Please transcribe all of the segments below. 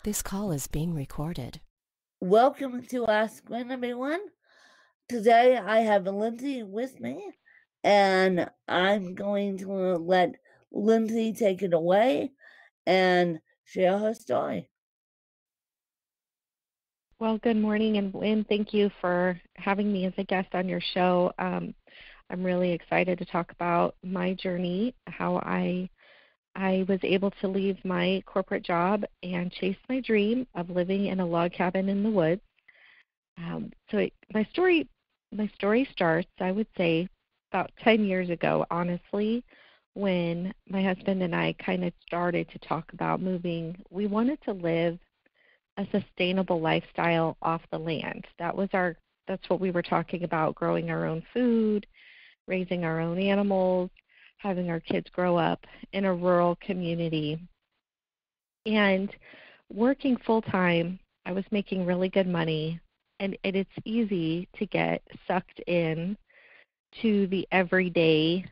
This call is being recorded. Welcome to Ask Gwen, everyone. Today I have Lindsay with me, and I'm going to let Lindsay take it away and share her story. Well, good morning, and thank you for having me as a guest on your show. I'm really excited to talk about my journey, how I was able to leave my corporate job and chase my dream of living in a log cabin in the woods. My story starts, I would say, about 10 years ago, honestly, when my husband and I kind of started to talk about moving. We wanted to live a sustainable lifestyle off the land. That's what we were talking about, growing our own food, raising our own animals, having our kids grow up in a rural community. And working full time, I was making really good money, and it's easy to get sucked in to the everyday.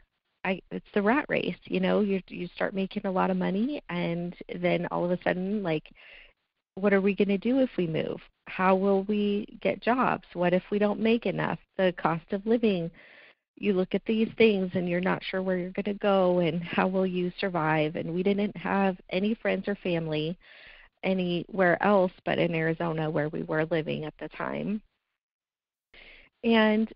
It's the rat race, you start making a lot of money, and then all of a sudden, like, what are we going to do if we move? How will we get jobs? What if we don't make enough? The cost of living. You look at these things and you're not sure where you're going to go and how will you survive. And we didn't have any friends or family anywhere else but in Arizona where we were living at the time. And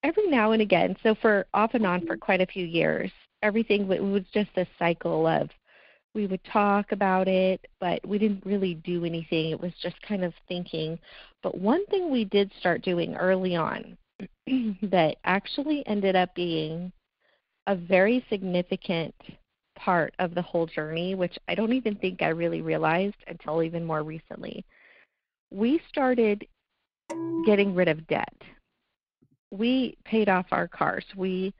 every now and again, so for off and on for quite a few years, everything was just a cycle of we would talk about it, but we didn't really do anything. It was just kind of thinking. But one thing we did start doing early on that actually ended up being a very significant part of the whole journey, which I don't even think I really realized until even more recently. We started getting rid of debt. We paid off our cars. We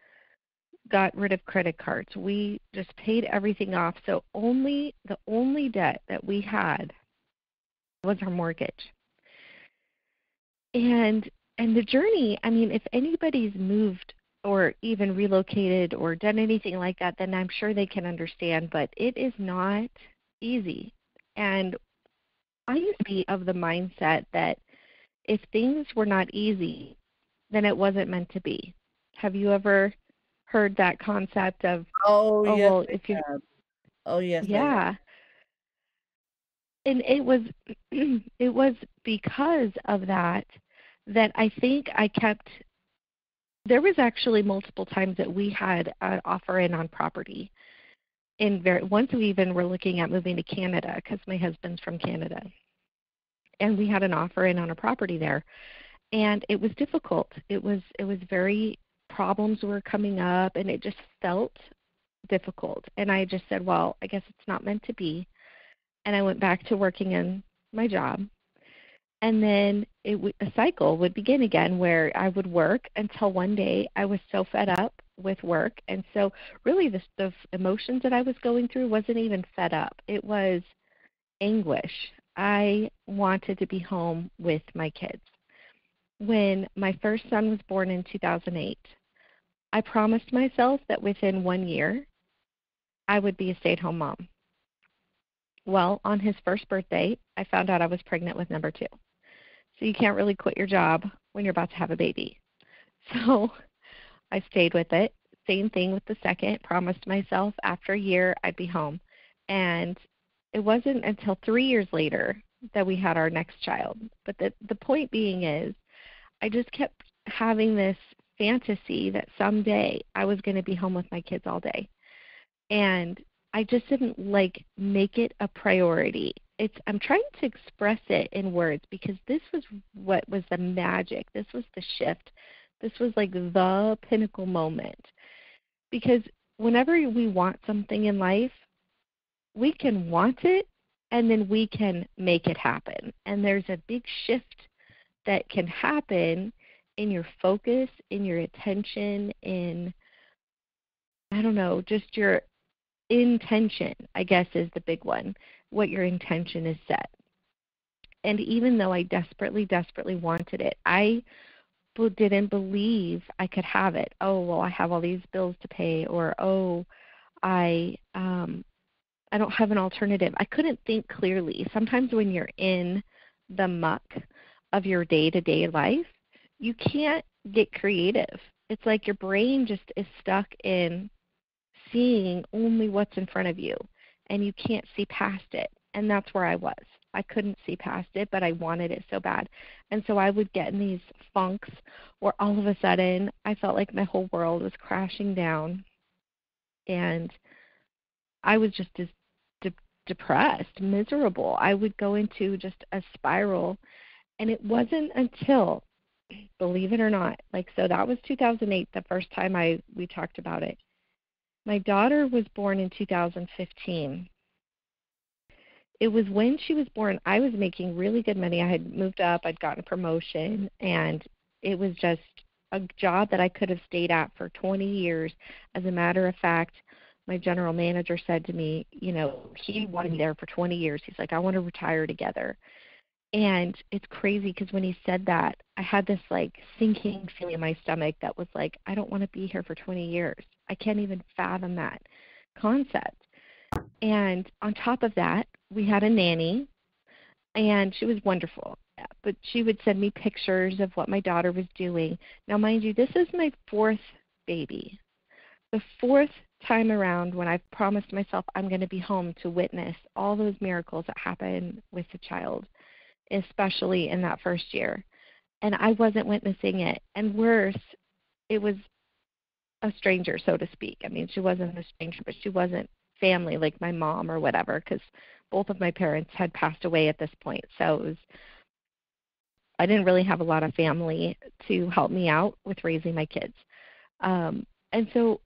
got rid of credit cards. We just paid everything off. So the only debt that we had was our mortgage. And the journey, I mean, if anybody's moved or even relocated or done anything like that, then I'm sure they can understand, but it is not easy. And I used to be of the mindset that if things were not easy, then it wasn't meant to be. Have you ever heard that concept of, Oh, oh, yes, well, I if you, have. Oh, yes, I have. yeah. And it was it was because of that that I think I kept. There was actually multiple times that we had an offer in on property. Once we even were looking at moving to Canada because my husband's from Canada, and we had an offer in on a property there, and it was difficult. It was very problems were coming up, and it just felt difficult. And I just said, well, I guess it's not meant to be. And I went back to working in my job. And then a cycle would begin again where I would work until one day I was so fed up with work. And so really the emotions that I was going through wasn't even fed up. It was anguish. I wanted to be home with my kids. When my first son was born in 2008, I promised myself that within 1 year I would be a stay-at-home mom. Well, on his first birthday, I found out I was pregnant with number 2. So you can't really quit your job when you're about to have a baby. So I stayed with it. Same thing with the second. Promised myself after a year I'd be home. And it wasn't until 3 years later that we had our next child. But the point being is I just kept having this fantasy that someday I was going to be home with my kids all day. And I just didn't make it a priority. I'm trying to express it in words because this was what was the magic. This was the shift. This was like the pinnacle moment. Because whenever we want something in life, we can want it and then we can make it happen. And there's a big shift that can happen in your focus, in your attention, in, I don't know, just your intention, I guess, is the big one, what your intention is set. And even though I desperately, desperately wanted it, I didn't believe I could have it. Oh, well, I have all these bills to pay, or oh, I I don't have an alternative. I couldn't think clearly. Sometimes when you're in the muck of your day-to-day life, you can't get creative. It's like your brain just is stuck in seeing only what's in front of you, and you can't see past it. And that's where I was. I couldn't see past it, but I wanted it so bad. And so I would get in these funks where all of a sudden I felt like my whole world was crashing down, and I was just as depressed, miserable. I would go into just a spiral, and it wasn't until, believe it or not, so that was 2008, the first time we talked about it. My daughter was born in 2015. It was when she was born, I was making really good money. I had moved up, I'd gotten a promotion, and it was just a job that I could have stayed at for 20 years. As a matter of fact, my general manager said to me, he wanted me there for 20 years. He's like, I want to retire together. And it's crazy because when he said that, I had this sinking feeling in my stomach that was like, I don't want to be here for 20 years. I can't even fathom that concept. And on top of that, we had a nanny, and she was wonderful. But she would send me pictures of what my daughter was doing. Now, mind you, this is my fourth baby. The fourth time around when I've promised myself I'm going to be home to witness all those miracles that happen with the child, especially in that first year. And I wasn't witnessing it. And worse, it was a stranger, so to speak. I mean, she wasn't a stranger, but she wasn't family like my mom or whatever, because both of my parents had passed away at this point. So I didn't really have a lot of family to help me out with raising my kids. And so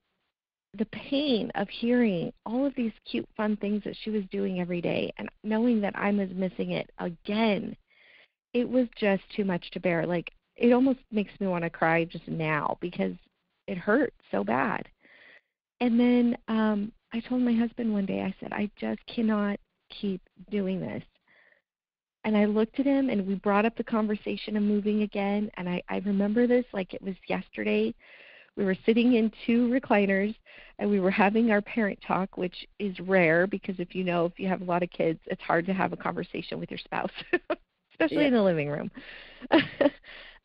the pain of hearing all of these cute, fun things that she was doing every day and knowing that I was missing it again, it was just too much to bear. It almost makes me want to cry just now because it hurt so bad. And then I told my husband one day, I said, I just cannot keep doing this. And I looked at him, and we brought up the conversation of moving again. And I remember this like it was yesterday. We were sitting in two recliners, and we were having our parent talk, which is rare because if you have a lot of kids, it's hard to have a conversation with your spouse, especially in the living room.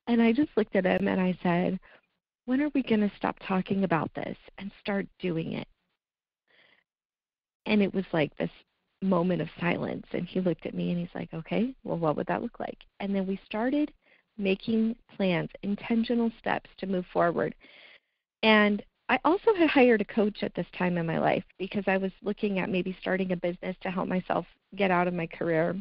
And I just looked at him, and I said, when are we going to stop talking about this and start doing it? And it was like this moment of silence, and he looked at me, and he's like, okay, well, what would that look like? And then we started making plans, intentional steps to move forward. And I also had hired a coach at this time in my life because I was looking at maybe starting a business to help myself get out of my career.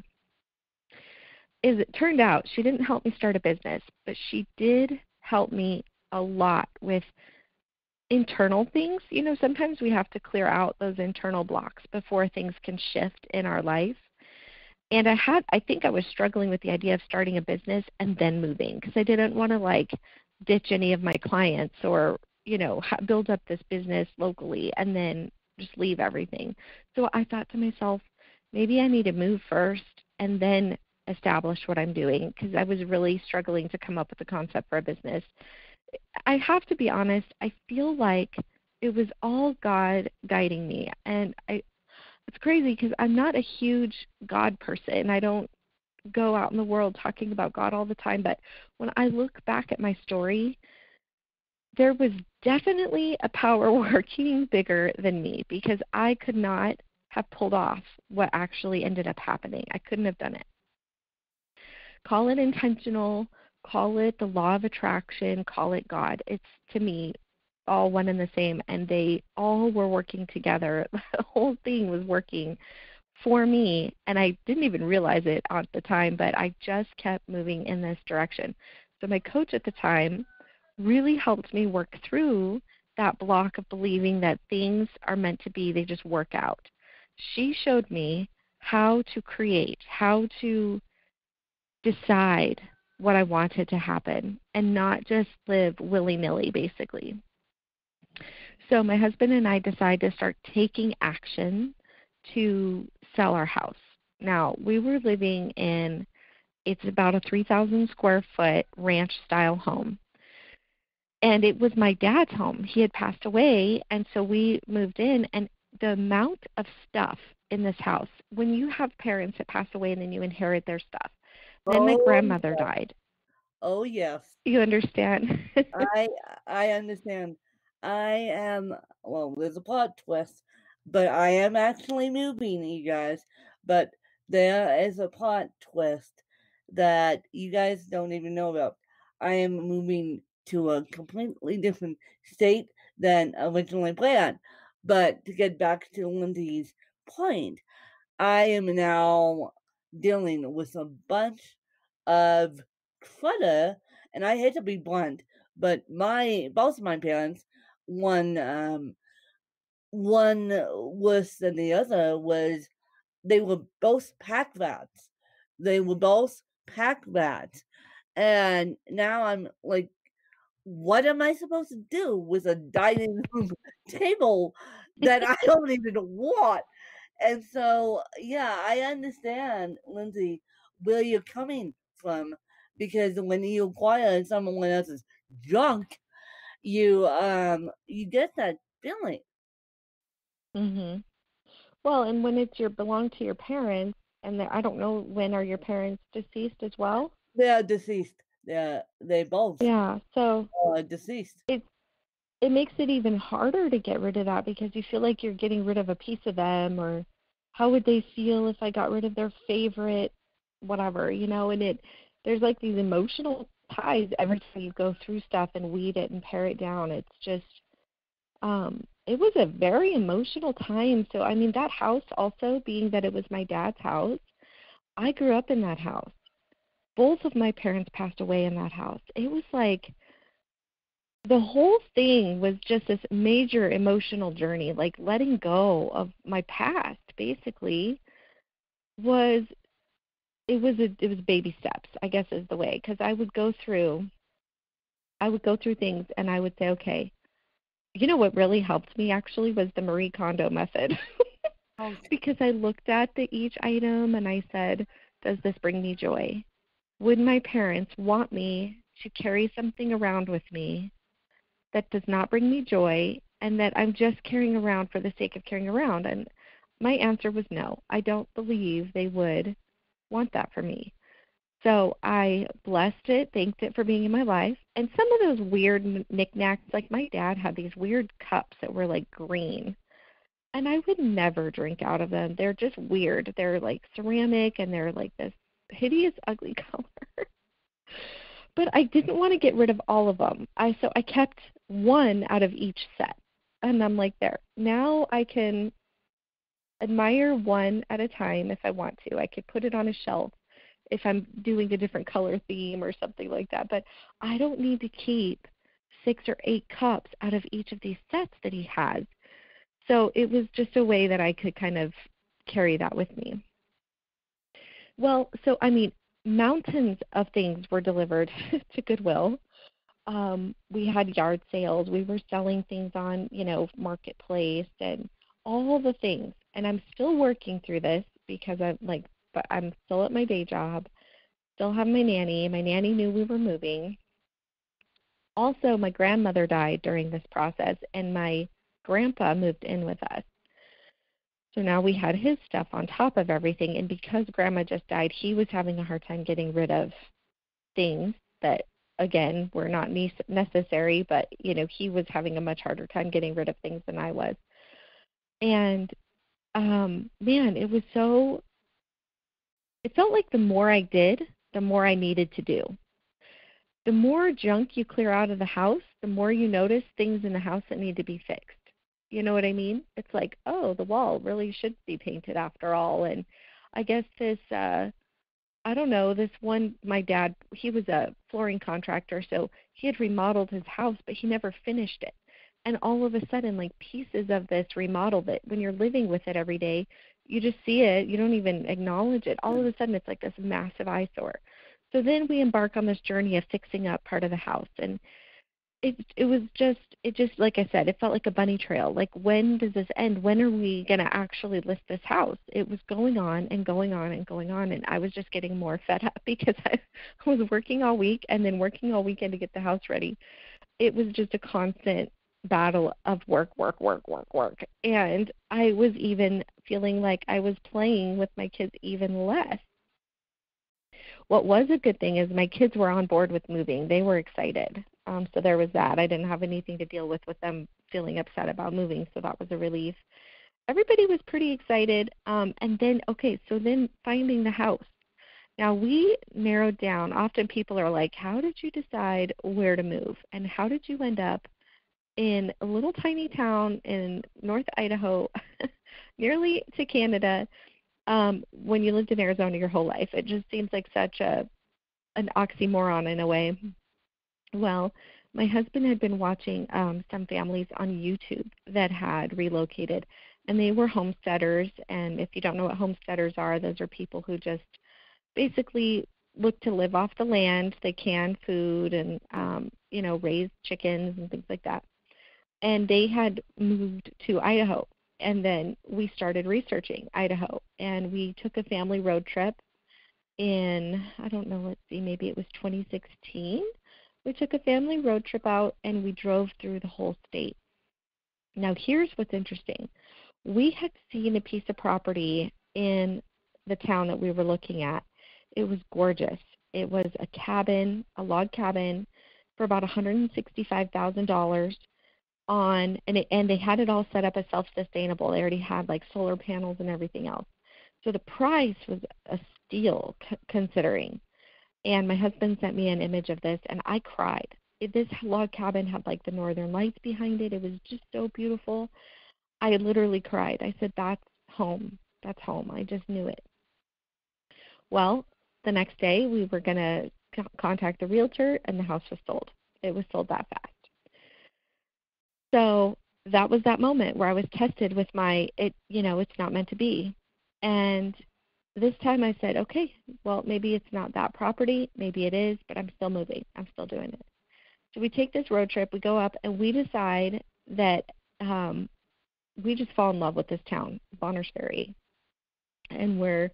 As it turned out, she didn't help me start a business, but she did help me a lot with internal things. Sometimes we have to clear out those internal blocks before things can shift in our life. And I think I was struggling with the idea of starting a business and then moving because I didn't want to ditch any of my clients or build up this business locally and then just leave everything. So I thought to myself, maybe I need to move first and then establish what I'm doing because I was really struggling to come up with a concept for a business. I have to be honest, I feel like it was all God guiding me. And it's crazy because I'm not a huge God person. I don't go out in the world talking about God all the time. But when I look back at my story, there was definitely a power working bigger than me because I could not have pulled off what actually ended up happening. I couldn't have done it. Call it intentional, call it the law of attraction, call it God. It's, to me, all one and the same, and they all were working together. The whole thing was working for me, and I didn't even realize it at the time, but I just kept moving in this direction. So my coach at the time really helped me work through that block of believing that things are meant to be, they just work out. She showed me how to create, how to decide what I wanted to happen and not just live willy-nilly, basically. So my husband and I decided to start taking action to sell our house. Now, we were living in, it's about a 3,000 square foot ranch-style home. And it was my dad's home. He had passed away, and so we moved in, and the amount of stuff in this house. When you have parents that pass away and then you inherit their stuff. Then my Oh, grandmother died. oh yes. You understand? I understand. I am, well, there's a plot twist, but I am actually moving, you guys. But there is a plot twist that you guys don't even know about. I am moving to a completely different state than originally planned. But to get back to Lindsay's point, I am now dealing with a bunch of clutter, and I hate to be blunt, but both of my parents, one worse than the other, was they were both pack rats. They were both pack rats, and now I'm like, what am I supposed to do with a dining room table that I don't even want? And so, yeah, I understand, Lindsay, where you're coming from, because when you acquire someone else's junk, you get that feeling. Mhm. Well, and when it's your belong to your parents, and I don't know, when are your parents deceased as well? They're deceased. They both Yeah. So are deceased. it it makes it even harder to get rid of that because you feel like you're getting rid of a piece of them, or how would they feel if I got rid of their favorite whatever, and there's like these emotional ties every time you go through stuff and weed it and pare it down. It's just it was a very emotional time. So I mean, that house also, being that it was my dad's house, I grew up in that house. Both of my parents passed away in that house. It was like the whole thing was just this major emotional journey, like letting go of my past basically was it was baby steps, I guess is the way, because I would go through things and I would say, okay, what really helped me actually was the Marie Kondo method. Oh, Because I looked at each item and I said, does this bring me joy? Would my parents want me to carry something around with me that does not bring me joy and that I'm just carrying around for the sake of carrying around? And my answer was no. I don't believe they would want that for me. So I blessed it, thanked it for being in my life. And some of those weird knickknacks, like my dad had these weird cups that were like green. And I would never drink out of them. They're just weird. They're like ceramic and they're like this hideous, ugly color. But I didn't want to get rid of all of them. So I kept one out of each set. And I'm like, there. Now I can admire one at a time if I want to. I could put it on a shelf if I'm doing a different color theme or something like that. But I don't need to keep 6 or 8 cups out of each of these sets that he has. So it was just a way that I could kind of carry that with me. Well, so I mean, mountains of things were delivered to Goodwill. We had yard sales. We were selling things on, Marketplace and all the things. And I'm still working through this because but I'm still at my day job, still have my nanny. My nanny knew we were moving. Also, my grandmother died during this process, and my grandpa moved in with us. So now we had his stuff on top of everything. And because grandma just died, he was having a hard time getting rid of things that, again, were not necessary, but, he was having a much harder time getting rid of things than I was. And, man, it felt like the more I did, the more I needed to do. The more junk you clear out of the house, the more you notice things in the house that need to be fixed. You know what I mean? It's like, oh, the wall really should be painted after all. And I guess this, I don't know, this one, my dad, he was a flooring contractor, so he had remodeled his house, but he never finished it. And all of a sudden, like pieces of this remodel that when you're living with it every day, you just see it, you don't even acknowledge it. All of a sudden, it's like this massive eyesore. So then we embark on this journey of fixing up part of the house. And it just like I said, it felt like a bunny trail. Like, when does this end? When are we going to actually list this house? It was going on and going on and going on, and I was just getting more fed up because I was working all week and then working all weekend to get the house ready. It was just a constant battle of work. And I was even feeling like I was playing with my kids even less. What was a good thing is my kids were on board with moving. They were excited. So there was that. I didn't have anything to deal with them feeling upset about moving, so that was a relief. Everybody was pretty excited. And then finding the house. Now, we narrowed down. Often people are like, how did you decide where to move? And how did you end up in a little tiny town in North Idaho, nearly to Canada, when you lived in Arizona your whole life? It just seems like such an oxymoron in a way. Well, my husband had been watching some families on YouTube that had relocated, and they were homesteaders. And if you don't know what homesteaders are, those are people who just basically look to live off the land. They can food and, raise chickens and things like that. And they had moved to Idaho. And then we started researching Idaho. And we took a family road trip in, maybe it was 2016. We took a family road trip out and we drove through the whole state. Now, here's what's interesting. We had seen a piece of property in the town that we were looking at. It was gorgeous. It was a log cabin for about $165,000 and they had it all set up as self-sustainable. They already had like solar panels and everything else. So the price was a steal considering. And my husband sent me an image of this, and I cried. This log cabin had like the northern lights behind it. It was just so beautiful. I literally cried. I said, that's home. That's home. I just knew it. Well, the next day we were going to contact the realtor, and the house was sold. It was sold that fast. So that was that moment where I was tested with it's not meant to be. And this time I said, okay, well, maybe it's not that property. Maybe it is, but I'm still moving. I'm still doing it. So we take this road trip. We go up, and we decide that we just fall in love with this town, Bonners Ferry. And we're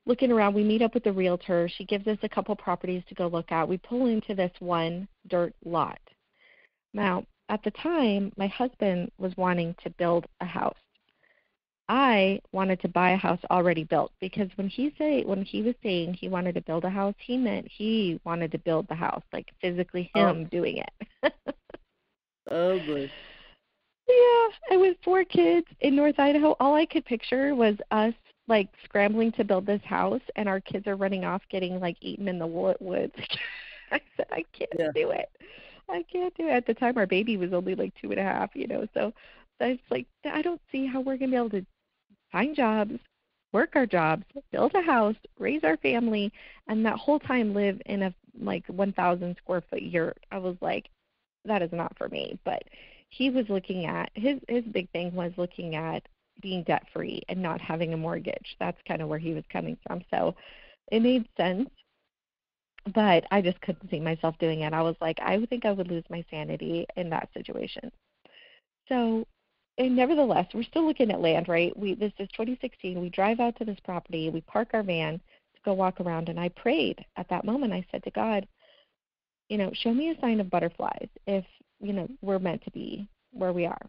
looking around. We meet up with the realtor. She gives us a couple properties to go look at. We pull into this one dirt lot. Now, at the time, my husband was wanting to build a house. I wanted to buy a house already built, because when he was saying he wanted to build a house, he meant he wanted to build the house, like physically him doing it. Oh, boy. Yeah, and with 4 kids in North Idaho, all I could picture was us like scrambling to build this house, and our kids are running off getting like eaten in the woods. I said, I can't do it. I can't do it. At the time, our baby was only like 2.5, so it's like, I don't see how we're going to be able to find jobs, work our jobs, build a house, raise our family, and that whole time live in a like 1,000 square foot yurt. I was like, that is not for me. But he was looking at, his big thing was looking at being debt free and not having a mortgage. That's kind of where he was coming from. So it made sense, but I just couldn't see myself doing it. I was like, I would think I would lose my sanity in that situation. So, and nevertheless, we're still looking at land, right? This is 2016. We drive out to this property. We park our van to go walk around, and I prayed at that moment. I said to God, show me a sign of butterflies if, we're meant to be where we are.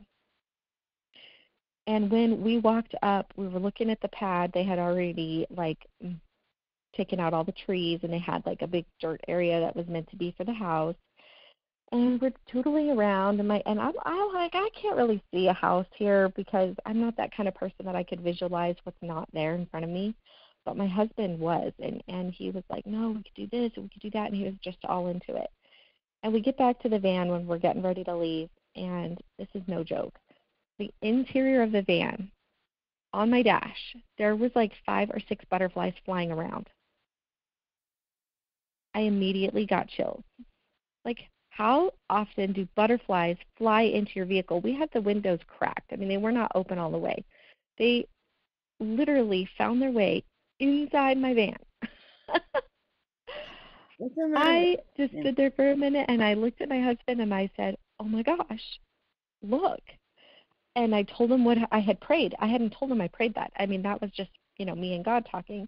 And when we walked up, we were looking at the pad. They had already, taken out all the trees, and they had, a big dirt area that was meant to be for the house. And we're tootling around, and I'm like, I can't really see a house here because I'm not that kind of person that I could visualize what's not there in front of me. But my husband was, and he was like, no, we could do this, and we could do that, and he was just all into it. And we get back to the van when we're getting ready to leave, and this is no joke. The interior of the van, on my dash, there was 5 or 6 butterflies flying around. I immediately got chills. How often do butterflies fly into your vehicle? We had the windows cracked. I mean, they were not open all the way. They literally found their way inside my van. I just stood there for a minute, and I looked at my husband, and I said, oh, my gosh, look. And I told him what I had prayed. I hadn't told him I prayed that. I mean, that was just, me and God talking.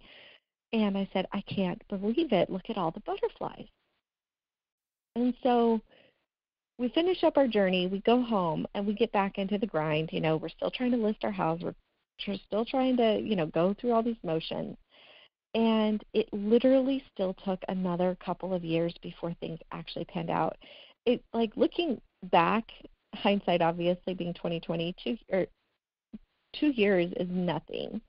And I said, I can't believe it. Look at all the butterflies. And so we finish up our journey, we go home, and we get back into the grind. We're still trying to list our house. We're still trying to, go through all these motions. And it literally still took another couple of years before things actually panned out. It, like, looking back, hindsight obviously being 2020, 2 years is nothing.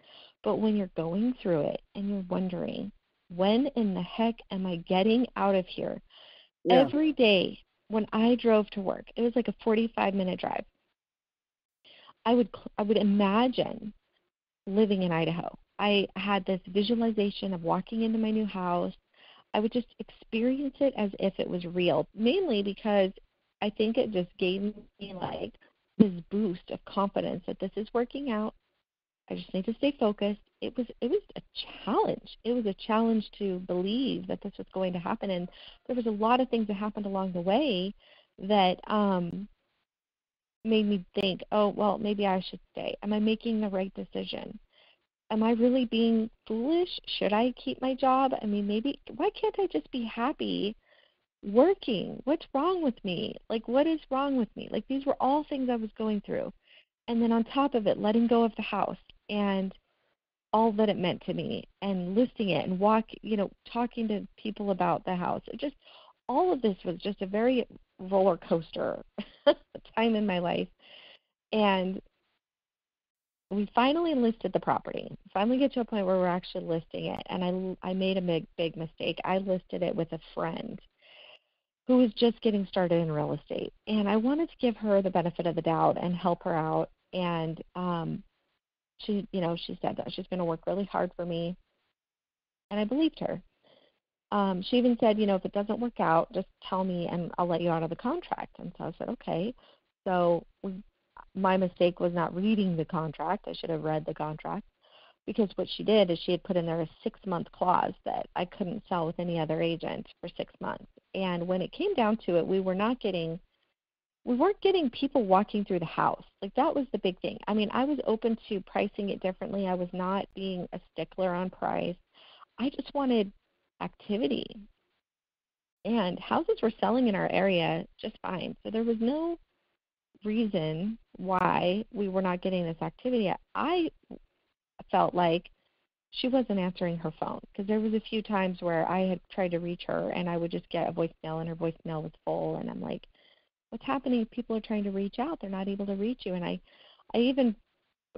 But when you're going through it and you're wondering, when in the heck am I getting out of here? Yeah. Every day when I drove to work, it was like a 45-minute drive. I would imagine living in Idaho. I had this visualization of walking into my new house. I would just experience it as if it was real, mainly because I think it just gave me like this boost of confidence that this is working out. I just need to stay focused. It was a challenge. It was a challenge to believe that this was going to happen, and there was a lot of things that happened along the way that made me think, oh, well, maybe I should stay. Am I making the right decision? Am I really being foolish? Should I keep my job? I mean, maybe, why can't I just be happy working? What's wrong with me? Like, what is wrong with me? Like, these were all things I was going through. And then on top of it, letting go of the house and all that it meant to me, and listing it and talking to people about the house. It just, all of this was just a very roller coaster time in my life. And we finally listed the property. Finally get to a point where we're actually listing it. And I made a big mistake. I listed it with a friend who was just getting started in real estate. And I wanted to give her the benefit of the doubt and help her out. And she said that she's going to work really hard for me. And I believed her. She even said, if it doesn't work out, just tell me and I'll let you out of the contract. And so I said, okay. So my mistake was not reading the contract. I should have read the contract, because what she did is she had put in there a 6-month clause that I couldn't sell with any other agent for 6 months. And when it came down to it, we weren't getting people walking through the house. Like, that was the big thing. I mean, I was open to pricing it differently. I was not being a stickler on price. I just wanted activity. And houses were selling in our area just fine. So there was no reason why we were not getting this activity. I felt like she wasn't answering her phone, because there was a few times where I had tried to reach her and I would just get a voicemail and her voicemail was full, and I'm like, what's happening? People are trying to reach out. They're not able to reach you. And I even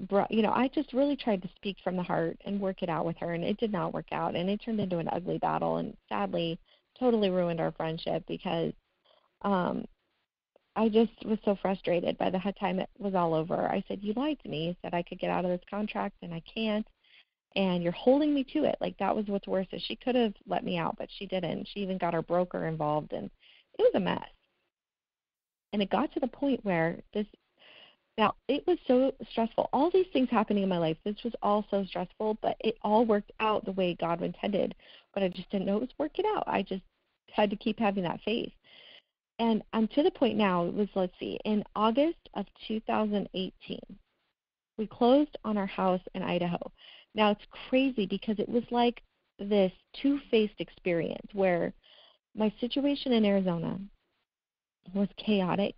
brought, I just really tried to speak from the heart and work it out with her, and it did not work out, and it turned into an ugly battle, and sadly totally ruined our friendship, because I just was so frustrated by the time it was all over. I said, you lied to me. You said I could get out of this contract, and I can't, and you're holding me to it. Like, that was what's worse, is she could have let me out, but she didn't. She even got her broker involved, and it was a mess. And it got to the point where now, it was so stressful. All these things happening in my life, this was all so stressful, but it all worked out the way God intended. But I just didn't know it was working out. I just had to keep having that faith. And I'm to the point now, it was, let's see, in August of 2018, we closed on our house in Idaho. Now, it's crazy because it was like this two-faced experience where my situation in Arizona was chaotic,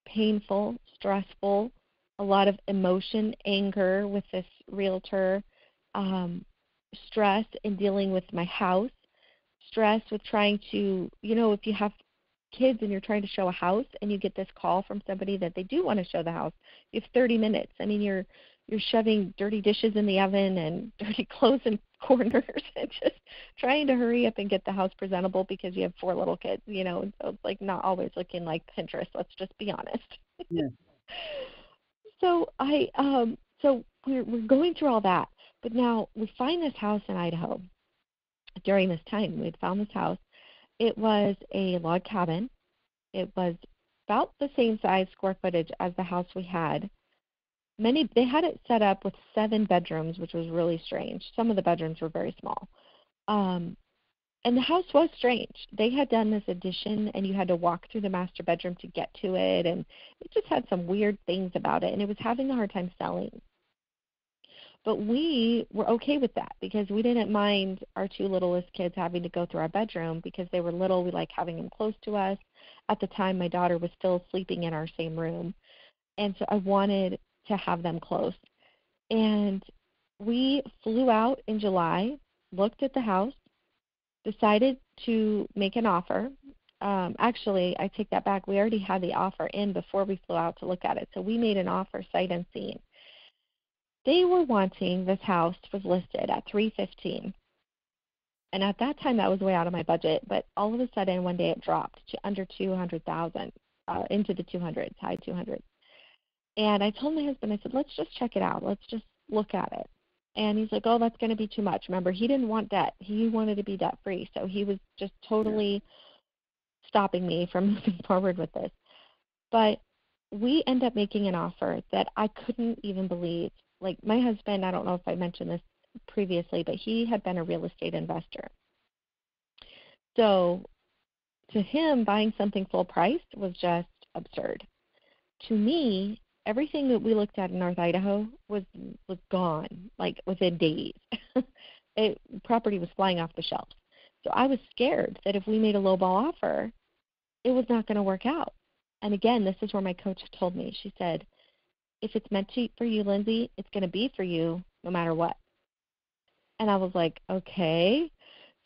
painful, stressful, a lot of emotion, anger with this realtor, stress in dealing with my house, stress with trying to, if you have kids and you're trying to show a house and you get this call from somebody that they do want to show the house, you have 30 minutes. I mean, you're shoving dirty dishes in the oven and dirty clothes in corners and just trying to hurry up and get the house presentable because you have 4 little kids, and so it's like not always looking like Pinterest, let's just be honest. Yeah. So so we're going through all that, but now we find this house in Idaho. During this time, we had found this house. It was a log cabin. It was about the same size square footage as the house we had. They had it set up with 7 bedrooms, which was really strange. Some of the bedrooms were very small. And the house was strange. They had done this addition, and you had to walk through the master bedroom to get to it, and it just had some weird things about it, and it was having a hard time selling. But we were okay with that because we didn't mind our 2 littlest kids having to go through our bedroom because they were little. We like having them close to us, at the time my daughter was still sleeping in our same room. And so I wanted to have them close. And we flew out in July, looked at the house, decided to make an offer. Actually, I take that back. We already had the offer in before we flew out to look at it. So we made an offer sight unseen. They were wanting, this house was listed at $315. And at that time, that was way out of my budget. But all of a sudden, one day it dropped to under $200,000, into the 200s, high 200s. And I told my husband, I said, let's just check it out. Let's just look at it. And he's like, oh, that's going to be too much. Remember, he didn't want debt. He wanted to be debt-free. So he was just totally stopping me from moving forward with this. But we end up making an offer that I couldn't even believe. Like, my husband, I don't know if I mentioned this previously, but he had been a real estate investor. So to him, buying something full price was just absurd. To me, everything that we looked at in North Idaho was gone, like within days. Property was flying off the shelves. So I was scared that if we made a lowball offer, it was not going to work out. And again, this is where my coach told me. She said, if it's meant for you, Lindsay, it's going to be for you no matter what. And I was like, okay.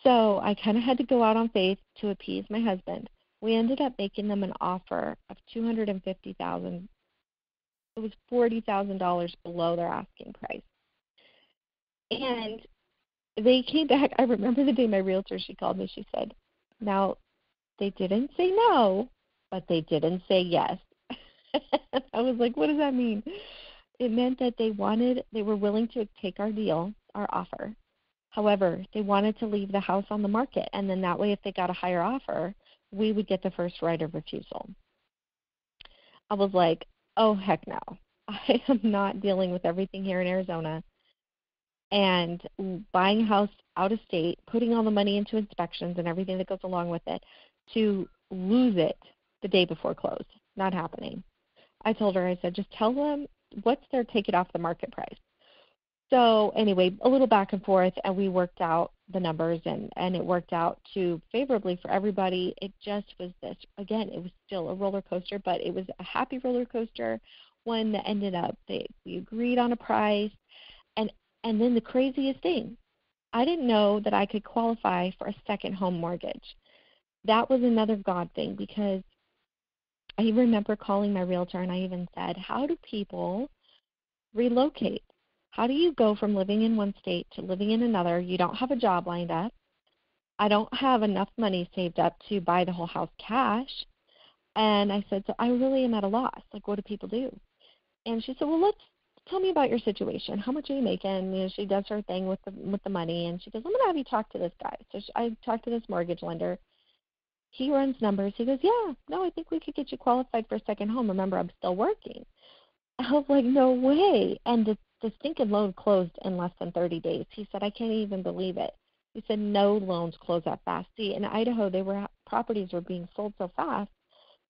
So I kind of had to go out on faith to appease my husband. We ended up making them an offer of $250,000. It was $40,000 below their asking price. And they came back. I remember the day my realtor, she called me. She said, now, they didn't say no, but they didn't say yes. I was like, what does that mean? It meant that they were willing to take our deal, our offer. However, they wanted to leave the house on the market, and then that way if they got a higher offer, we would get the first right of refusal. I was like, oh, heck no. I am not dealing with everything here in Arizona and buying a house out of state, putting all the money into inspections and everything that goes along with it to lose it the day before close. Not happening. I told her, I said, just tell them what's their take it off the market price. So anyway, a little back and forth, and we worked out the numbers, and it worked out to favorably for everybody. It just was this, again, it was still a roller coaster, but it was a happy roller coaster, one that ended up, we agreed on a price, and then the craziest thing, I didn't know that I could qualify for a second home mortgage. That was another God thing, because I remember calling my realtor, and I even said, how do people relocate? How do you go from living in one state to living in another? You don't have a job lined up. I don't have enough money saved up to buy the whole house cash. And I said, so I really am at a loss. Like, what do people do? And she said, well, tell me about your situation. How much are you making? You know, she does her thing with the money. And she goes, I'm going to have you talk to this guy. So I talked to this mortgage lender. He runs numbers. He goes, yeah, no, I think we could get you qualified for a second home. Remember, I'm still working. I was like, no way. And the stinking loan closed in less than 30 days. He said, I can't even believe it. He said, no loans close that fast. See, in Idaho, properties were being sold so fast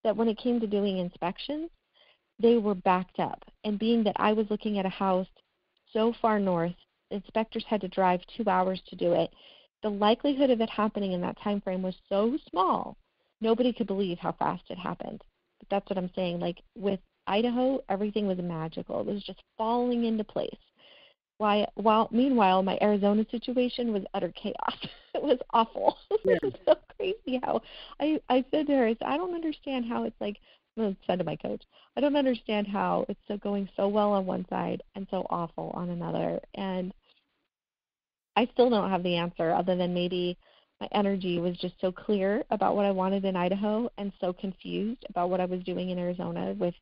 that when it came to doing inspections, they were backed up. And being that I was looking at a house so far north, inspectors had to drive 2 hours to do it. The likelihood of it happening in that time frame was so small, nobody could believe how fast it happened. But that's what I'm saying. Like, with Idaho, everything was magical. It was just falling into place. Meanwhile, my Arizona situation was utter chaos. It was awful. Yeah. It was so crazy how I said to her, I don't understand how it's like, I said to my coach, I don't understand how it's going so well on one side and so awful on another. And I still don't have the answer, other than maybe my energy was just so clear about what I wanted in Idaho and so confused about what I was doing in Arizona, with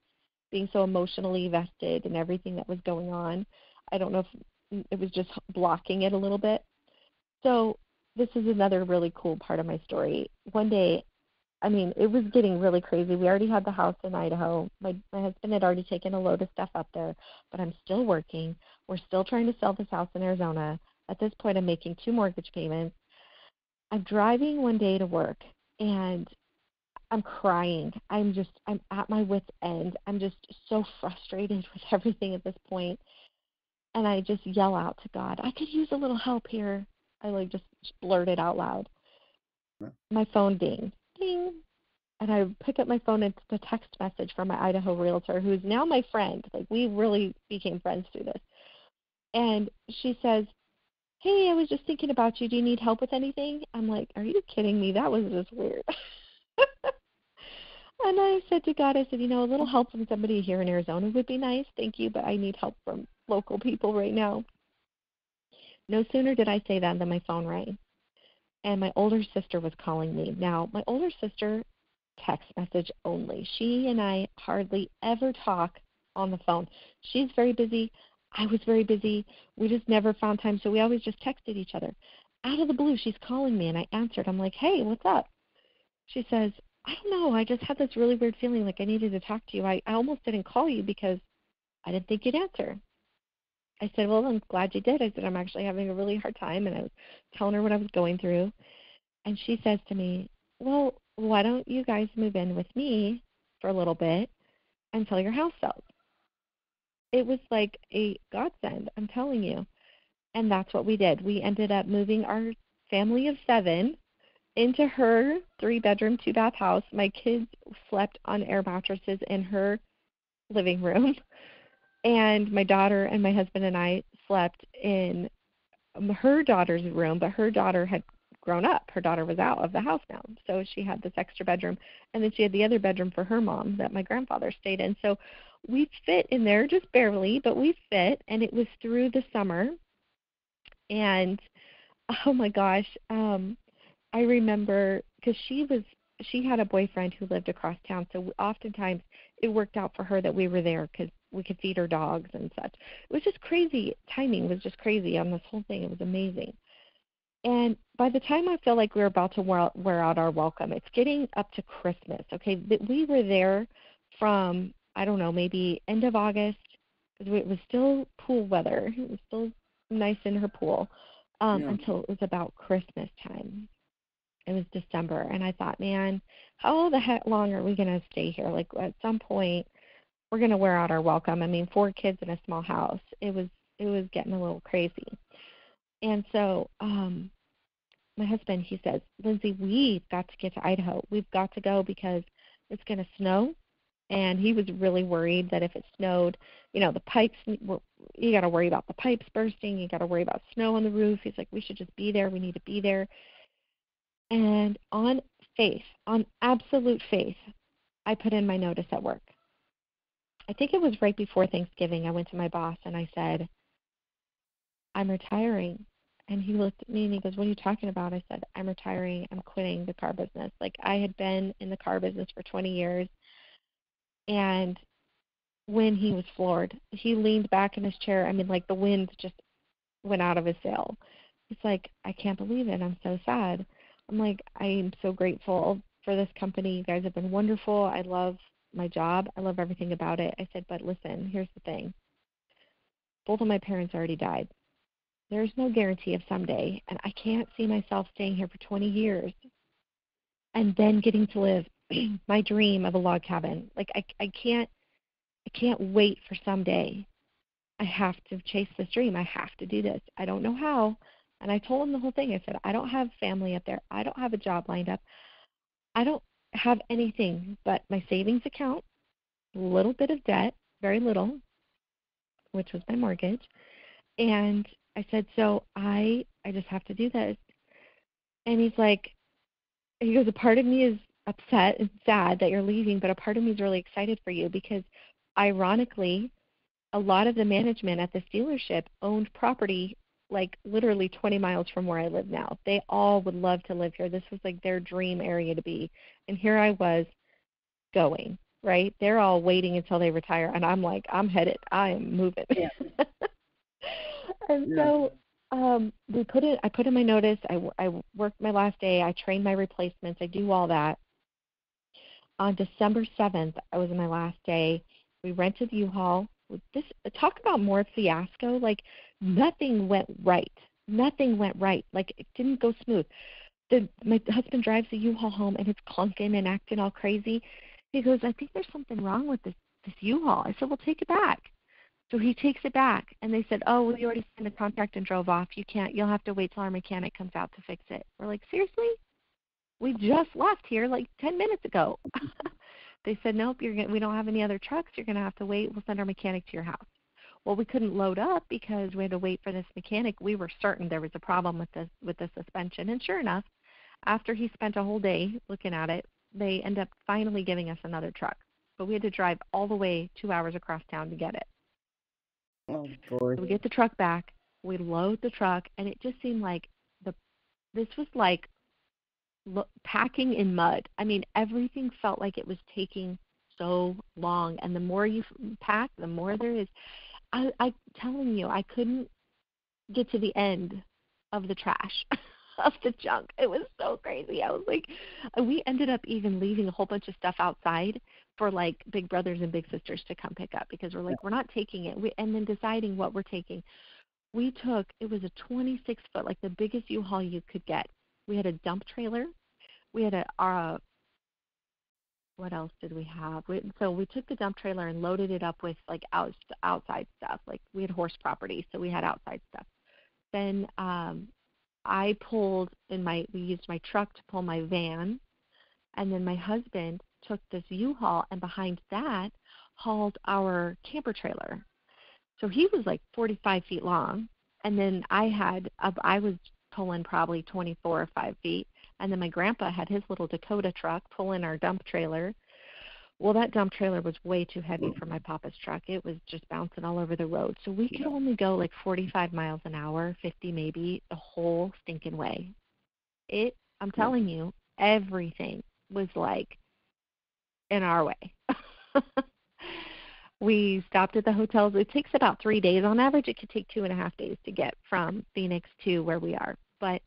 being so emotionally vested in everything that was going on. I don't know if it was just blocking it a little bit. So this is another really cool part of my story. One day, I mean, it was getting really crazy. We already had the house in Idaho. My husband had already taken a load of stuff up there, but I'm still working. We're still trying to sell this house in Arizona. At this point, I'm making 2 mortgage payments. I'm driving one day to work, and I'm crying. I'm at my wit's end. I'm just so frustrated with everything at this point. And I just yell out to God, I could use a little help here. I just blurt it out loud. My phone dinged. Ding. And I pick up my phone, and it's a text message from my Idaho realtor, who's now my friend. Like, we really became friends through this. And she says, hey, I was just thinking about you. Do you need help with anything? I'm like, are you kidding me? That was just weird. And I said to God, I said, a little help from somebody here in Arizona would be nice. Thank you, but I need help from local people right now. No sooner did I say that than my phone rang. And my older sister was calling me. Now, my older sister, text message only. She and I hardly ever talk on the phone. She's very busy. I was very busy. We just never found time, so we always just texted each other. Out of the blue, she's calling me, and I answered. I'm like, hey, what's up? She says, I don't know. I just had this really weird feeling like I needed to talk to you. I almost didn't call you because I didn't think you'd answer. I said, well, I'm glad you did. I said, I'm actually having a really hard time, and I was telling her what I was going through. And she says to me, well, why don't you guys move in with me for a little bit until your house sells? It was like a godsend, I'm telling you. And that's what we did. We ended up moving our family of 7 into her 3-bedroom, 2-bath house. My kids slept on air mattresses in her living room. And my daughter and my husband and I slept in her daughter's room, but her daughter had grown up. Her daughter was out of the house now. So she had this extra bedroom. And then she had the other bedroom for her mom that my grandfather stayed in. So we fit in there just barely, but we fit. And it was through the summer. And, oh, my gosh, I remember because she had a boyfriend who lived across town, so oftentimes it worked out for her that we were there because we could feed her dogs and such. It was just crazy. Timing was just crazy on this whole thing. It was amazing. And by the time I feel like we were about to wear out our welcome, it's getting up to Christmas, okay? We were there from, I don't know, maybe end of August, because it was still pool weather. It was still nice in her pool until it was about Christmas time. It was December, and I thought, man, how the heck long are we going to stay here? Like, at some point, we're going to wear out our welcome. I mean, 4 kids in a small house. It was getting a little crazy. And so my husband, he says, Lindsay, we've got to get to Idaho. We've got to go because it's going to snow. And he was really worried that if it snowed, the pipes, you got to worry about the pipes bursting. You got to worry about snow on the roof. He's like, we should just be there. We need to be there. And on faith, on absolute faith, I put in my notice at work. I think it was right before Thanksgiving. I went to my boss and I said, I'm retiring. And he looked at me and he goes, what are you talking about? I said, I'm retiring. I'm quitting the car business. Like, I had been in the car business for 20 years. And when he was floored, he leaned back in his chair. I mean, like, the wind just went out of his sail. He's like, I can't believe it. I'm so sad. I'm like, I am so grateful for this company. You guys have been wonderful. I love my job. I love everything about it. I said, but listen, here's the thing. Both of my parents already died. There's no guarantee of someday, and I can't see myself staying here for 20 years and then getting to live my dream of a log cabin. Like, I can't wait for someday. I have to chase this dream. I have to do this. I don't know how. And I told him the whole thing. I said, I don't have family up there. I don't have a job lined up. I don't have anything but my savings account, a little bit of debt, very little, which was my mortgage. And I said, so I just have to do this. And he goes, a part of me is upset and sad that you're leaving, but a part of me is really excited for you because, ironically, a lot of the management at this dealership owned property like literally 20 miles from where I live now. They all would love to live here. This was like their dream area to be. And here I was going, right? They're all waiting until they retire. And I'm like, I'm headed. I am moving. Yeah. And so I put in my notice. I worked my last day. I trained my replacements. I do all that. On December 7th, I was in my last day. We rented the U-Haul. Talk about more fiasco. Like, nothing went right. Nothing went right. Like, it didn't go smooth. My husband drives the U-Haul home, and it's clunking and acting all crazy. He goes, I think there's something wrong with this U-Haul. I said, well, take it back. So he takes it back, and they said, oh, well, you already signed the contract and drove off. You'll have to wait till our mechanic comes out to fix it. We're like, seriously? We just left here like 10 minutes ago. They said, nope, we don't have any other trucks. You're going to have to wait. We'll send our mechanic to your house. Well, we couldn't load up because we had to wait for this mechanic. We were certain there was a problem with the suspension. And sure enough, after he spent a whole day looking at it, they end up finally giving us another truck. But we had to drive all the way 2 hours across town to get it. Oh, boy. So we get the truck back. We load the truck, and it just seemed like this was like packing in mud. I mean, everything felt like it was taking so long. And the more you pack, the more there is. I'm telling you, I couldn't get to the end of the trash, of the junk. It was so crazy. I was like, we ended up even leaving a whole bunch of stuff outside for like big brothers and big sisters to come pick up because we're like, we're not taking it. And then deciding what we're taking. We took, it was a 26-foot, like the biggest U-Haul you could get. We had a dump trailer. We had what else did we have? So we took the dump trailer and loaded it up with like outside stuff. Like we had horse property, so we had outside stuff. Then I pulled we used my truck to pull my van, and then my husband took this U-Haul and behind that hauled our camper trailer. So he was like 45 feet long, and then I was pulling probably 24 or 5 feet, and then my grandpa had his little Dakota truck pulling our dump trailer. Well, that dump trailer was way too heavy for my papa's truck. It was just bouncing all over the road. So we could only go like 45 miles an hour, 50 maybe, the whole stinking way. I'm telling you, everything was like in our way. We stopped at the hotels. It takes about 3 days. On average, it could take 2.5 days to get from Phoenix to where we are. But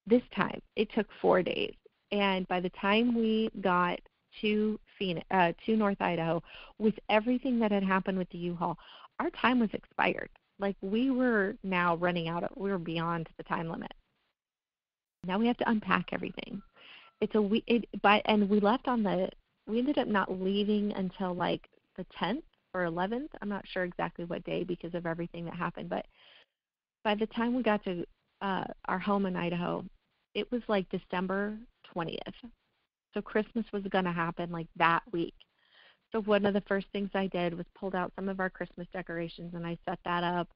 this time, it took 4 days. And by the time we got to North Idaho, with everything that had happened with the U-Haul, our time was expired. Like we were now we were beyond the time limit. Now we have to unpack everything. And we ended up not leaving until like the 10th or 11th. I'm not sure exactly what day because of everything that happened. But by the time we got to our home in Idaho, it was like December 20th. So Christmas was going to happen like that week. So one of the first things I did was pulled out some of our Christmas decorations and I set that up.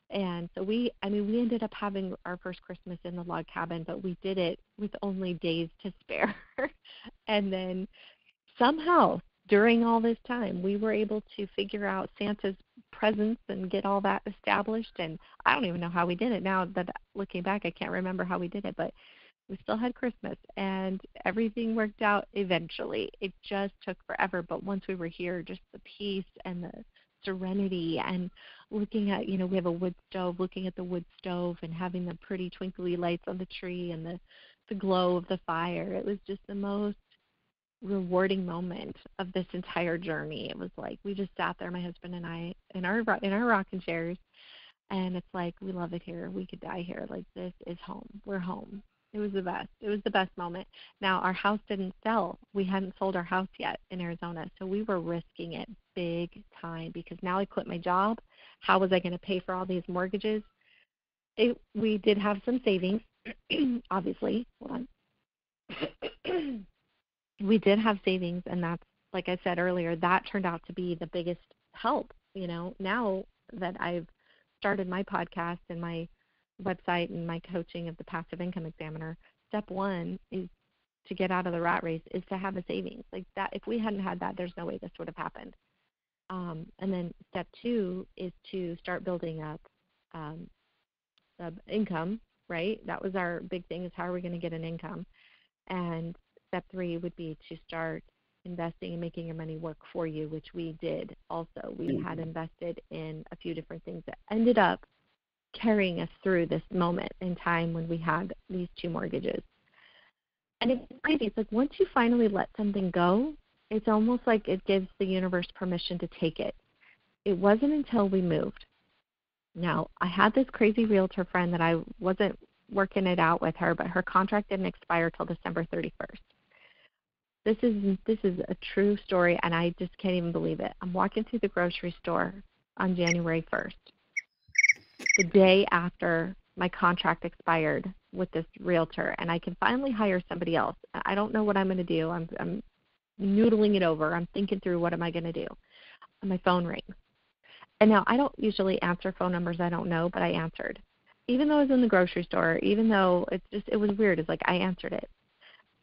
And so we ended up having our first Christmas in the log cabin, but we did it with only days to spare. And then somehow during all this time, we were able to figure out Santa's presents and get all that established. And I don't even know how we did it. Now that looking back, I can't remember how we did it, but we still had Christmas and everything worked out eventually. It just took forever. But once we were here, just the peace and the serenity and looking at, we have a wood stove, looking at the wood stove and having the pretty twinkly lights on the tree and the glow of the fire. It was just the most rewarding moment of this entire journey. It was like we just sat there, my husband and I, in our rocking chairs, and it's like we love it here. We could die here. Like this is home. We're home. It was the best. It was the best moment. Now our house didn't sell. We hadn't sold our house yet in Arizona, so we were risking it big time because now I quit my job. How was I going to pay for all these mortgages? We did have some savings, obviously. Hold on. We did have savings, and that's, like I said earlier, that turned out to be the biggest help. Now that I've started my podcast and my website and my coaching of the Passive Income Examiner, step one is to get out of the rat race is to have a savings. Like that, if we hadn't had that, there's no way this would have happened. And then step two is to start building up the income, right? That was our big thing, is how are we going to get an income? And step three would be to start investing and making your money work for you, which we did also. We had invested in a few different things that ended up carrying us through this moment in time when we had these two mortgages. And it's crazy. It's like once you finally let something go, it's almost like it gives the universe permission to take it. It wasn't until we moved. Now, I had this crazy realtor friend that I wasn't working it out with her, but her contract didn't expire till December 31st. This is a true story, and I just can't even believe it. I'm walking through the grocery store on January 1st, the day after my contract expired with this realtor, and I can finally hire somebody else. I don't know what I'm going to do. I'm noodling it over. I'm thinking through what am I going to do. And my phone rings. And now I don't usually answer phone numbers I don't know, but I answered. Even though I was in the grocery store, even though it was weird. It's like I answered it.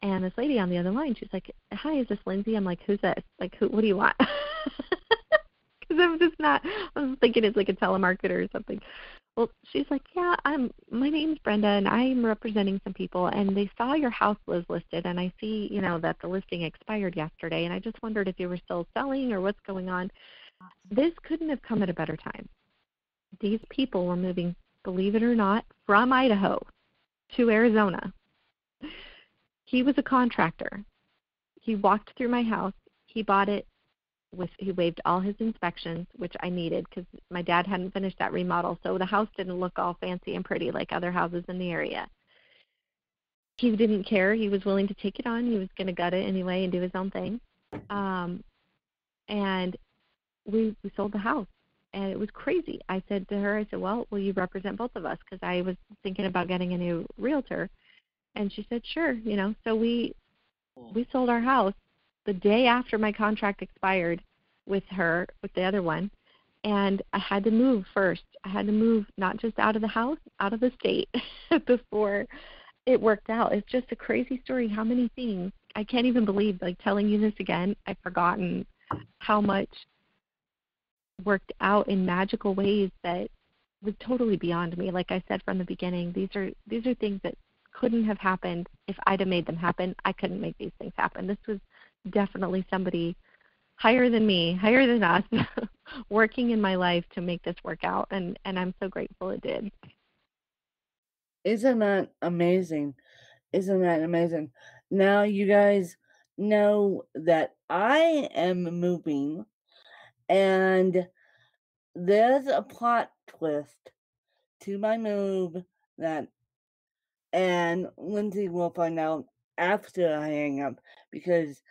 And this lady on the other line, she's like, "Hi, is this Lindsay?" I'm like, "Who's this? Like, what do you want?" Because I was thinking it's like a telemarketer or something. Well, she's like, "Yeah, my name's Brenda, and I'm representing some people, and they saw your house was listed, and I see, that the listing expired yesterday, and I just wondered if you were still selling or what's going on." This couldn't have come at a better time. These people were moving, believe it or not, from Idaho to Arizona. He was a contractor. He walked through my house. He bought it. He waived all his inspections, which I needed because my dad hadn't finished that remodel, so the house didn't look all fancy and pretty like other houses in the area. He didn't care. He was willing to take it on. He was going to gut it anyway and do his own thing. And we sold the house, and it was crazy. I said to her, "Well, will you represent both of us?" Because I was thinking about getting a new realtor. And she said, "Sure." So we sold our house the day after my contract expired with the other one, and I had to move first. I had to move not just out of the house, out of the state before it worked out. It's just a crazy story. How many things I can't even believe. Like telling you this again, I've forgotten how much worked out in magical ways that was totally beyond me. Like I said from the beginning, these are things that couldn't have happened if I'd have made them happen. I couldn't make these things happen. This was definitely somebody higher than me, higher than us, working in my life to make this work out, and I'm so grateful it did. Isn't that amazing? Isn't that amazing? Now you guys know that I am moving, and there's a plot twist to my move and Lindsay will find out after I hang up because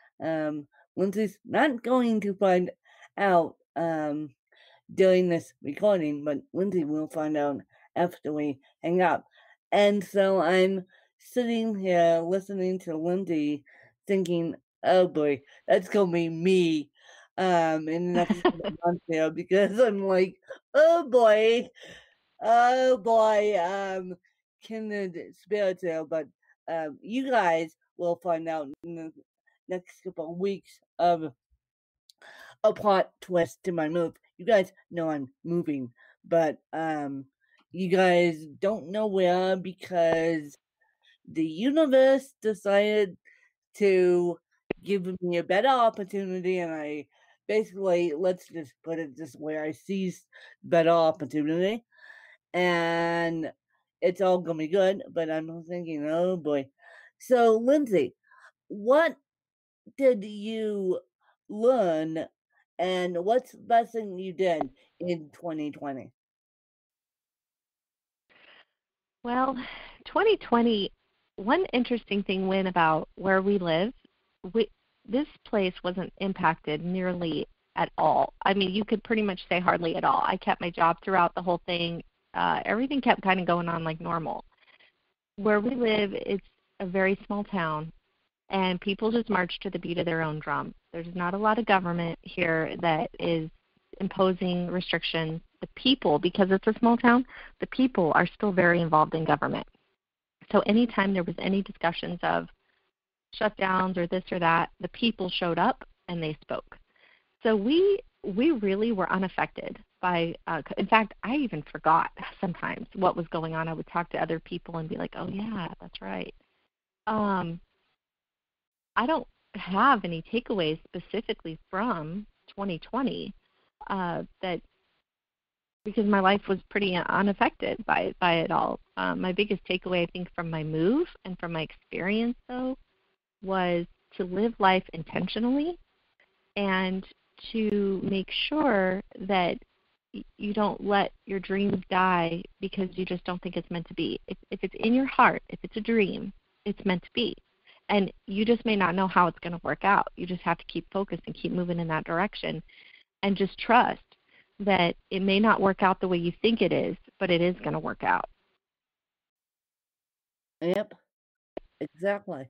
Lindsay's not going to find out during this recording, but Lindsay will find out after we hang up. And so I'm sitting here listening to Lindsay thinking, oh boy, that's gonna be me in the next month here because I'm like, oh boy, kindred spirits here, but you guys will find out in the next couple of weeks of a plot twist to my move. You guys know I'm moving, but you guys don't know where because the universe decided to give me a better opportunity, and I basically, let's just put it this way, I seized better opportunity, and it's all gonna be good, but I'm thinking, oh boy. So Lindsay, what did you learn and what's the best thing you did in 2020? Well, 2020, one interesting thing went about where we live. This place wasn't impacted nearly at all. I mean, you could pretty much say hardly at all. I kept my job throughout the whole thing. Everything kept kind of going on like normal. Where we live, it's a very small town, and people just march to the beat of their own drum. There's not a lot of government here that is imposing restrictions. The people, because it's a small town, the people are still very involved in government. So anytime there was any discussions of shutdowns or this or that, the people showed up and they spoke. So we really were unaffected by, in fact, I even forgot sometimes what was going on. I would talk to other people and be like, oh yeah, that's right. I don't have any takeaways specifically from 2020 that because my life was pretty unaffected by it all. My biggest takeaway, I think, from my move and from my experience, though, was to live life intentionally and to make sure that you don't let your dreams die because you just don't think it's meant to be. If it's in your heart, if it's a dream, it's meant to be. And you just may not know how it's going to work out. You just have to keep focused and keep moving in that direction and just trust that it may not work out the way you think it is, but it is going to work out. Yep, exactly.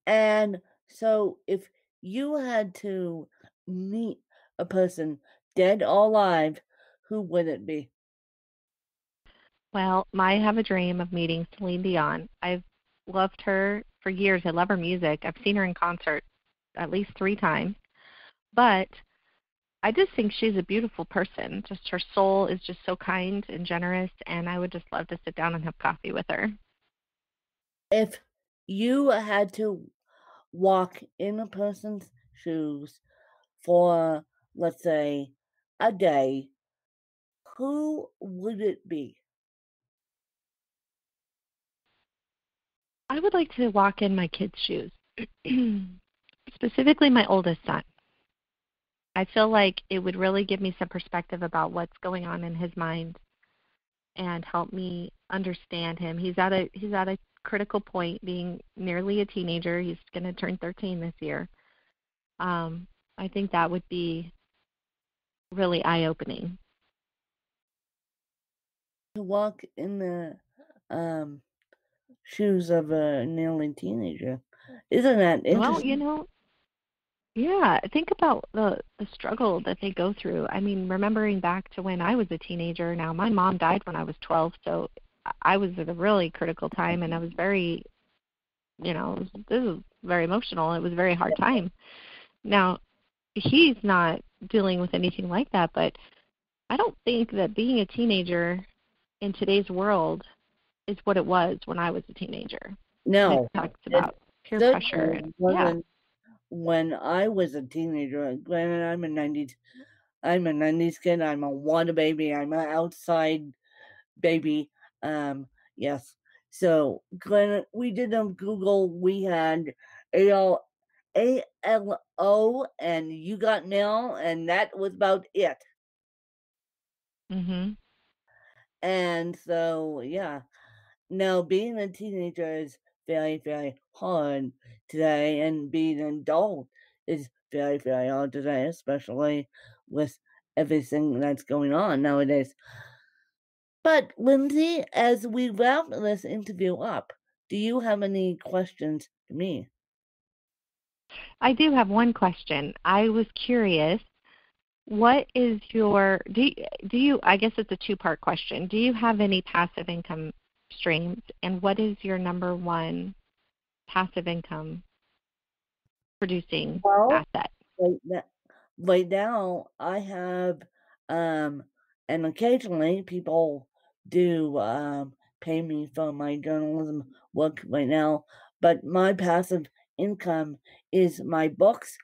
And so if you had to meet a person, dead or alive, who would it be? Well, I have a dream of meeting Celine Dion. I've loved her for years. I love her music. I've seen her in concert at least 3 times. But I just think she's a beautiful person. Just her soul is just so kind and generous, and I would just love to sit down and have coffee with her. If you had to walk in a person's shoes for, let's say, a day, who would it be? I would like to walk in my kids' shoes, specifically my oldest son. I feel like it would really give me some perspective about what's going on in his mind and help me understand him. He's at a critical point, being nearly a teenager. He's going to turn 13 this year. I think that would be really eye-opening. To walk in the um, shoes of a nearly teenager. Isn't that Well, interesting? yeah, think about the struggle that they go through. I mean, remembering back to when I was a teenager. Now, my mom died when I was 12, so I was at a really critical time, and I was very, this was very emotional. It was a very hard time. Now, he's not dealing with anything like that, but I don't think that being a teenager in today's world is what it was when I was a teenager. And it No, talks it about peer pressure. certainly And yeah. wasn't when I was a teenager. Granted, I'm a '90s kid. I'm a water baby. I'm an outside baby. Yes. So, Glenn, we did on Google. We had AL, ALO, and You Got Mail, and that was about it. Mhm. And so, yeah. Now, being a teenager is very, very hard today, and being an adult is very, very hard today, especially with everything that's going on nowadays. But Lindsay, as we wrap this interview up, do you have any questions for me? I do have one question. I was curious, what is your do you I guess it's a two-part question. Do you have any passive income streams, and what is your number one passive income producing Well, asset? right now, right now I have, um, and occasionally people do pay me for my journalism work right now, but my passive income is my books,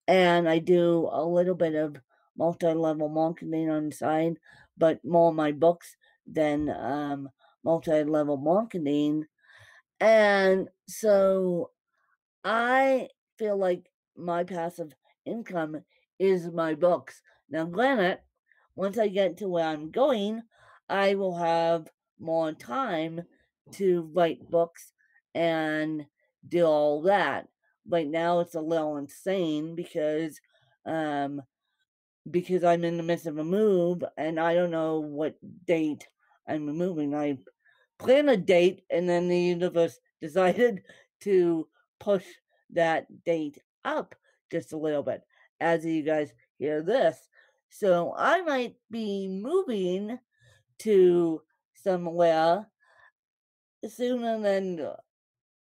and I do a little bit of multi-level marketing on the side, but more my books than multi-level marketing. And so I feel like my passive income is my books. Now, granted, once I get to where I'm going, I will have more time to write books and do all that. Right now, it's a little insane um, because I'm in the midst of a move and I don't know what date I'm moving. I planned a date and then the universe decided to push that date up just a little bit as you guys hear this. So I might be moving to somewhere sooner than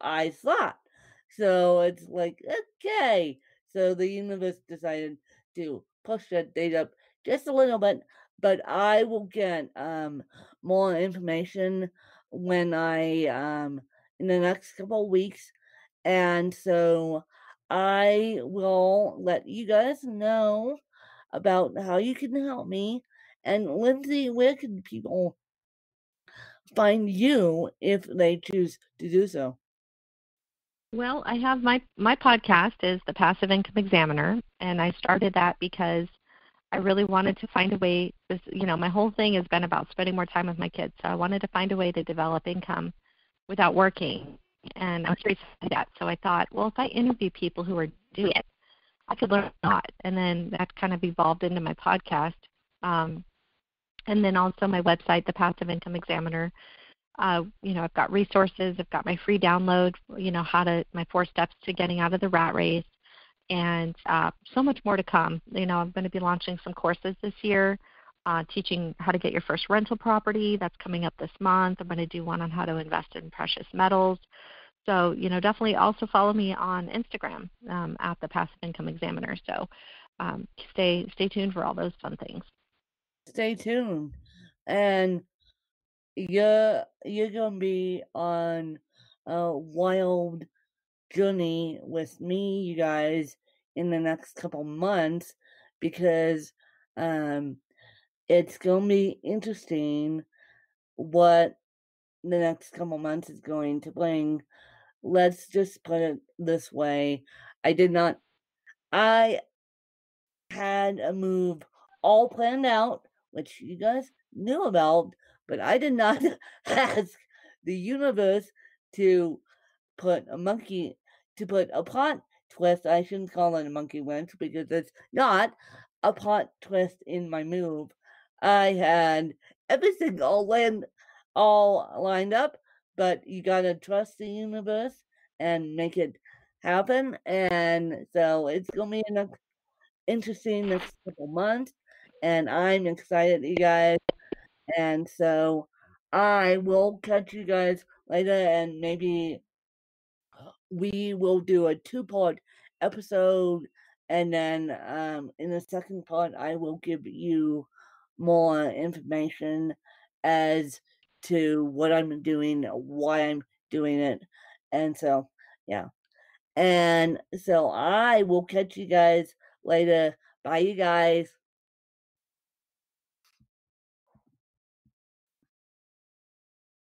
I thought. So it's like, okay. So the universe decided to push that date up just a little bit, but I will get more information when I in the next couple of weeks. And so I will let you guys know about how you can help me. And Lindsay, where can people find you if they choose to do so? Well, I have my podcast is the Passive Income Examiner, and I started that because I really wanted to find a way. My whole thing has been about spending more time with my kids, so I wanted to find a way to develop income without working, and I was curious to do that. So I thought, well, if I interview people who are doing it, I could learn a lot, and then that kind of evolved into my podcast, and then also my website, the Passive Income Examiner. I've got resources, I've got my free download, my 4 steps to getting out of the rat race, and so much more to come. I'm going to be launching some courses this year, teaching how to get your first rental property. That's coming up this month. I'm going to do one on how to invest in precious metals. So, definitely also follow me on Instagram at the Passive Income Examiner. So stay tuned for all those fun things. Stay tuned. And you're going to be on a wild journey with me, you guys, in the next couple months, because it's going to be interesting what the next couple months is going to bring. Let's just put it this way. I had a move all planned out, which you guys knew about, but I did not ask the universe to put a plot twist. I shouldn't call it a monkey wrench because it's not a plot twist in my move. I had everything all lined up, but you gotta trust the universe and make it happen. And so it's gonna be an interesting next couple months, and I'm excited, you guys. And so I will catch you guys later, and maybe we will do a 2-part episode, and then in the second part I will give you more information as to what I'm doing, why I'm doing it. And so yeah, and so I will catch you guys later. Bye, you guys.